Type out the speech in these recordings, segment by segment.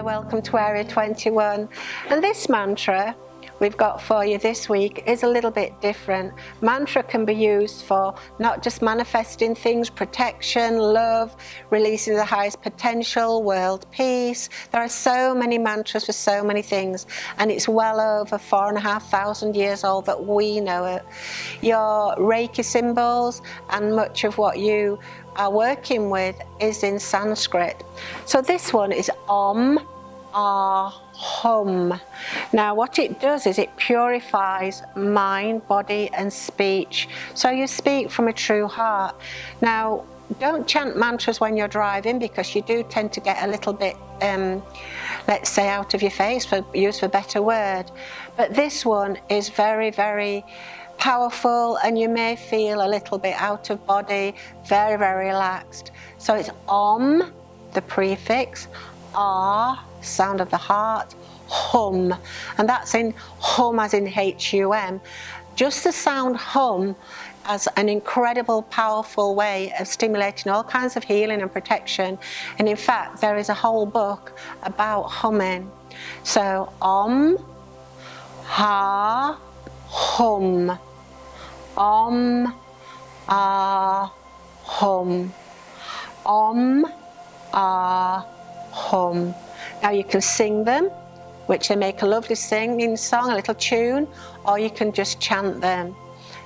welcome to Area 21. And this mantra we've got for you this week is a little bit different. Mantra can be used for not just manifesting things, protection, love, releasing the highest potential, world peace. There are so many mantras for so many things, and it's well over 4,500 years old that we know it. Your Reiki symbols and much of what you are working with is in Sanskrit. So this one is Om, Ah, Hum. Now what it does is it purifies mind, body and speech. So you speak from a true heart. Now don't chant mantras when you're driving, because you do tend to get a little bit, let's say, out of your face, for use for a better word. But this one is very, very powerful, and you may feel a little bit out of body, very, very relaxed. So it's Om, the prefix, Ah, sound of the heart, Hum, and that's in hum as in H-U-M. Just the sound hum as an incredible, powerful way of stimulating all kinds of healing and protection. And in fact, there is a whole book about humming. So Om, Ha, Hum. Om, Ah, Hum. Om, Ah, Hum. Now you can sing them, which they make a lovely singing song, a little tune, or you can just chant them.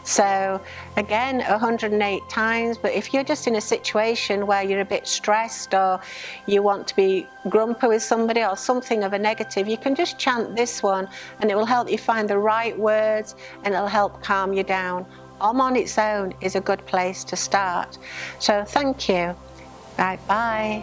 So again, 108 times, but if you're just in a situation where you're a bit stressed, or you want to be grumpy with somebody or something of a negative, you can just chant this one and it will help you find the right words, and it'll help calm you down. Om on its own is a good place to start. So thank you. Right, bye.